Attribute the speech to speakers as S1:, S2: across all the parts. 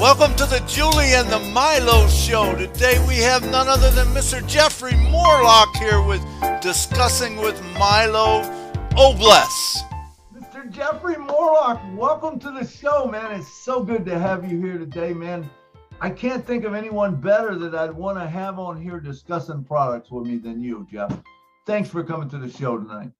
S1: Welcome to the Julie and the Milo show. Today we have none other than Mr. Jeffery Morlock here with discussing with Milo. Oh bless.
S2: Mr. Jeffery Morlock, welcome to the show, man. It's so good to have you here today, man. I can't think of anyone better that I'd want to have on here discussing products with me than you, Jeff. Thanks for coming to the show tonight.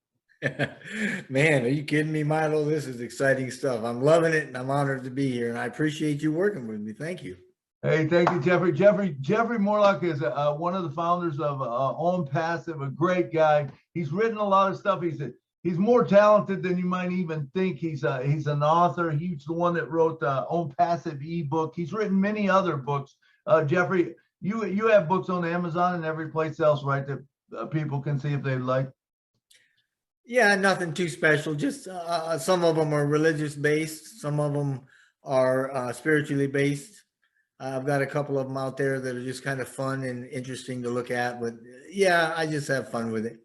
S3: Man, are you kidding me, Milo? This is exciting stuff. I'm loving it, and I'm honored to be here, and I appreciate you working with me. Thank you.
S2: Hey, thank you, Jeffrey. Jeffrey Morlock is one of the founders of ONPASSIVE, a great guy. He's written a lot of stuff. He's more talented than you might even think. He's an author. He's the one that wrote the ONPASSIVE ebook. He's written many other books. Jeffrey, you have books on Amazon and every place else, right, that people can see if they like?
S3: Yeah, nothing too special. Just some of them are religious based. Some of them are spiritually based. I've got a couple of them out there that are just kind of fun and interesting to look at. But yeah, I just have fun with it.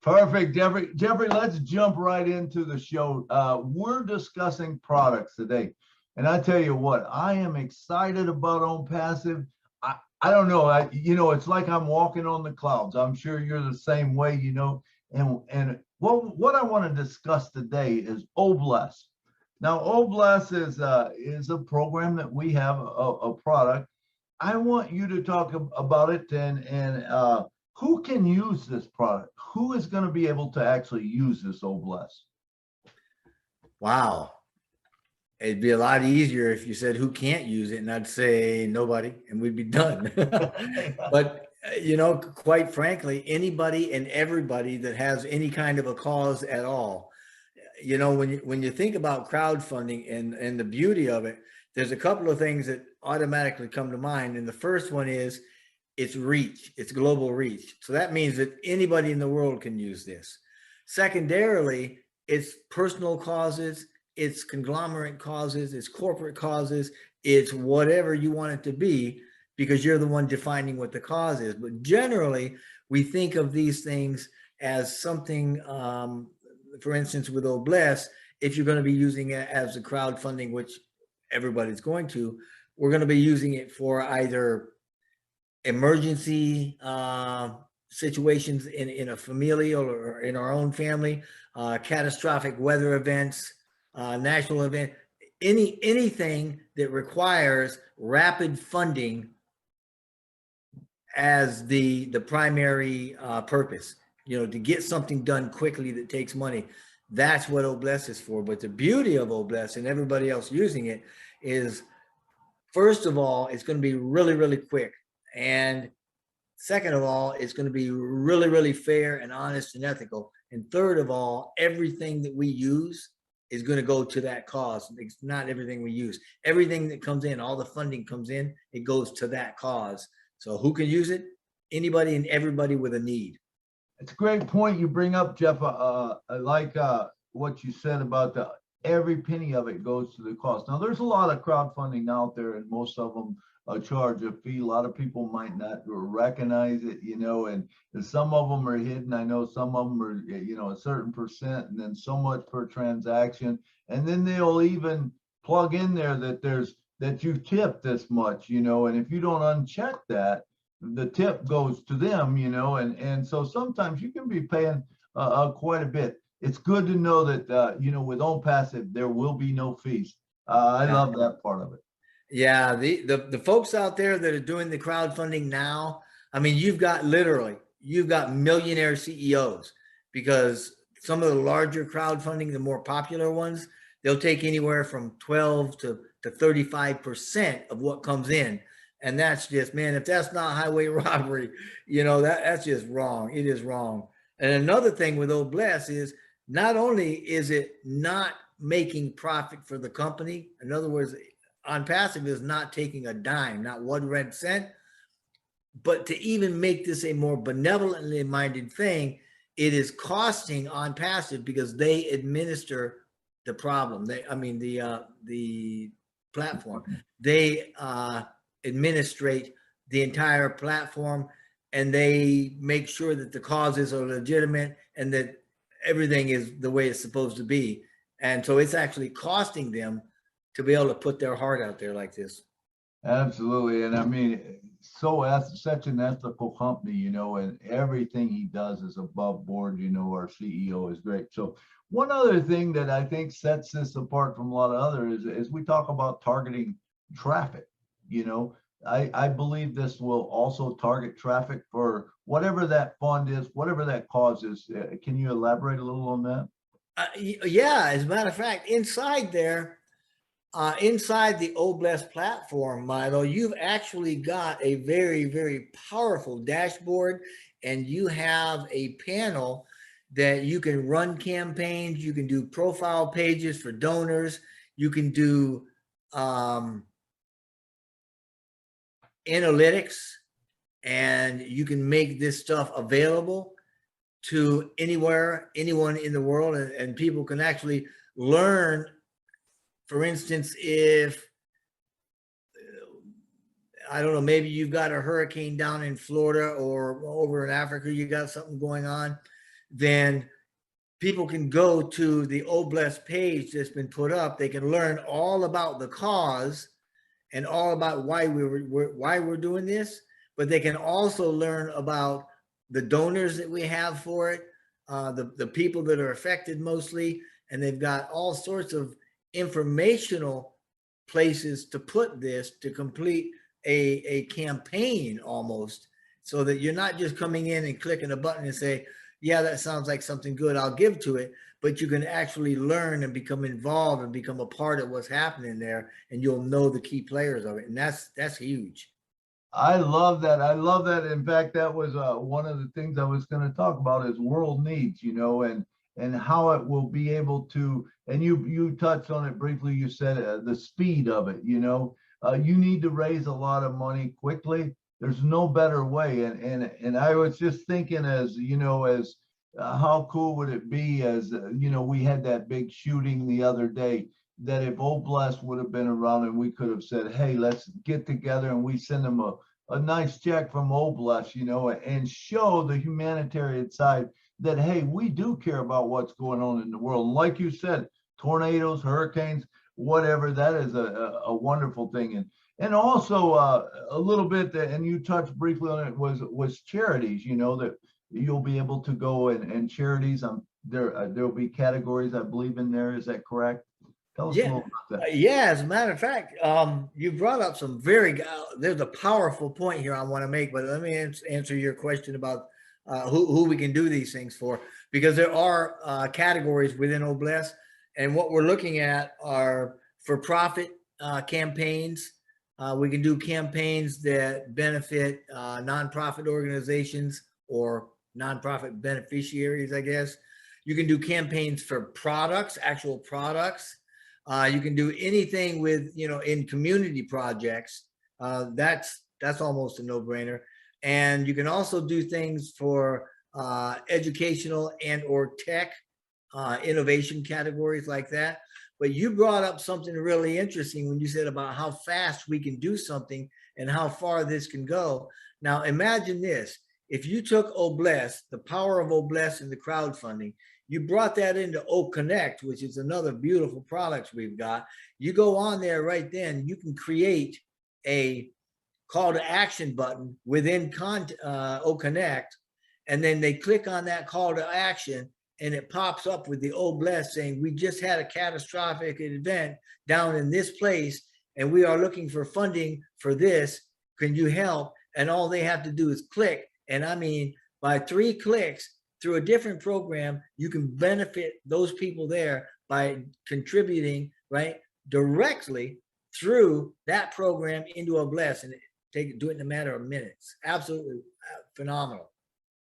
S2: Perfect, Jeffrey. Jeffrey, let's jump right into the show. We're discussing products today. And I tell you what, I am excited about ONPASSIVE. I don't know, it's like I'm walking on the clouds. I'm sure you're the same way, And what I want to discuss today is OBLESS. Now, OBLESS is a program that we have, a product. I want you to talk about it and who can use this product? Who is going to be able to actually use this OBLESS?
S3: Wow. It'd be a lot easier if you said who can't use it, and I'd say nobody, and we'd be done. But quite frankly, anybody and everybody that has any kind of a cause at all. When you think about crowdfunding and the beauty of it, there's a couple of things that automatically come to mind. And the first one is it's reach, it's global reach. So that means that anybody in the world can use this. Secondarily, it's personal causes, it's conglomerate causes, it's corporate causes, it's whatever you want it to be, because you're the one defining what the cause is. But generally, we think of these things as something, for instance, with OBLESS, if you're going to be using it as a crowdfunding, which everybody's going to, we're going to be using it for either emergency situations in a familial or in our own family, catastrophic weather events, national event, anything that requires rapid funding as the primary purpose, to get something done quickly that takes money. That's what OBLESS is for. But the beauty of OBLESS and everybody else using it is, first of all, it's going to be really, really quick. And second of all, it's going to be really, really fair and honest and ethical. And third of all, everything that we use is going to go to that cause. It's not everything we use. Everything that comes in, all the funding comes in, it goes to that cause. So who can use it? Anybody and everybody with a need.
S2: It's a great point you bring up, Jeff. I like what you said about every penny of it goes to the cost. Now, there's a lot of crowdfunding out there, and most of them charge a fee. A lot of people might not recognize it, and some of them are hidden. I know some of them are, a certain percent, and then so much per transaction. And then they'll even plug in there that you tip this much, and if you don't uncheck that, the tip goes to them, and so sometimes you can be paying quite a bit. It's good to know that, with ONPASSIVE, there will be no fees. I love that part of it.
S3: Yeah, the folks out there that are doing the crowdfunding now, I mean, you've got millionaire CEOs, because some of the larger crowdfunding, the more popular ones, they'll take anywhere from 12 to 35% of what comes in. And that's just, man, if that's not highway robbery, that's just wrong. It is wrong. And another thing with OBLESS is, not only is it not making profit for the company, in other words, ONPASSIVE is not taking a dime, not 1 red cent, but to even make this a more benevolently minded thing, it is costing ONPASSIVE because they administer the problem. The platform. They administrate the entire platform, and they make sure that the causes are legitimate and that everything is the way it's supposed to be. And so it's actually costing them to be able to put their heart out there like this.
S2: Absolutely. And I mean, such an ethical company, you know, and everything he does is above board. You know, our CEO is great. So one other thing that I think sets this apart from a lot of others is we talk about targeting traffic. You know, I believe this will also target traffic for whatever that fund is, whatever that cause is. Can you elaborate a little on that?
S3: Yeah, as a matter of fact, inside there, inside the OBless platform, Milo, you've actually got a very, very powerful dashboard, and you have a panel that you can run campaigns. You can do profile pages for donors. You can do analytics, and you can make this stuff available to anyone in the world, and people can actually learn. For instance, if, I don't know, maybe you've got a hurricane down in Florida or over in Africa, you got something going on, then people can go to the OBless page that's been put up. They can learn all about the cause and all about why we're doing this, but they can also learn about the donors that we have for it, the people that are affected mostly, and they've got all sorts of informational places to put this to complete a campaign almost, so that you're not just coming in and clicking a button and say, yeah, that sounds like something good, I'll give to it, but you can actually learn and become involved and become a part of what's happening there, and you'll know the key players of it. And that's huge.
S2: I love that. I love that. In fact, that was one of the things I was going to talk about is world needs, you know, and how it will be able to, and you touched on it briefly. You said the speed of it, you know, you need to raise a lot of money quickly. There's no better way. And I was just thinking, as, you know, as how cool would it be, as, you know, we had that big shooting the other day, that if OBless would have been around and we could have said, hey, let's get together, and we send them a nice check from OBless, you know, and show the humanitarian side that, hey, we do care about what's going on in the world. And like you said, tornadoes, hurricanes, whatever, that is a wonderful thing. And also a little bit, and you touched briefly on it, was charities, you know, that you'll be able to go and charities, there'll be categories, I believe, in there. Is that correct? Tell us a little about that.
S3: Yeah, as a matter of fact, you brought up some there's a powerful point here I want to make, but let me answer your question about who we can do these things for, because there are categories within OBless, and what we're looking at are for-profit campaigns. We can do campaigns that benefit nonprofit organizations or nonprofit beneficiaries, I guess. You can do campaigns for products, actual products. You can do anything with, you know, in community projects. That's almost a no-brainer. And you can also do things for educational and or tech innovation categories like that. But you brought up something really interesting when you said about how fast we can do something and how far this can go. Now, imagine this. If you took OBless, the power of OBless and the crowdfunding, you brought that into OConnect, which is another beautiful product we've got. You go on there right then, you can create a call to action button within OConnect, and then they click on that call to action, and it pops up with the OBless saying, we just had a catastrophic event down in this place, and we are looking for funding for this. Can you help? And all they have to do is click. And I mean, by 3 clicks through a different program, you can benefit those people there by contributing, right, directly through that program into OBless, and do it in a matter of minutes. Absolutely phenomenal.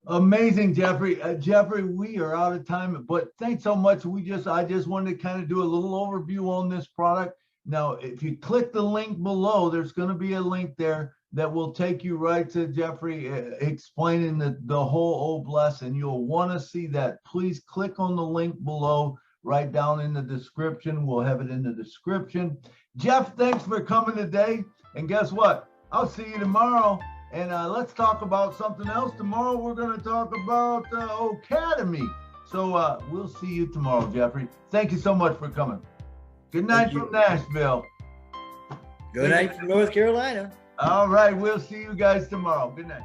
S2: Amazing, Jeffrey. Jeffrey, we are out of time, but thanks so much. I just wanted to kind of do a little overview on this product. Now, if you click the link below, there's going to be a link there that will take you right to Jeffrey explaining the whole OBless, and you'll want to see that. Please click on the link below, right down in the description. We'll have it in the description. Jeff, thanks for coming today. And guess what? I'll see you tomorrow. And let's talk about something else. Tomorrow we're going to talk about Academy. So we'll see you tomorrow, Jeffrey. Thank you so much for coming. Good night
S3: Thank you.
S2: from Nashville.
S3: Good night from North Carolina.
S2: All right, we'll see you guys tomorrow. Good night.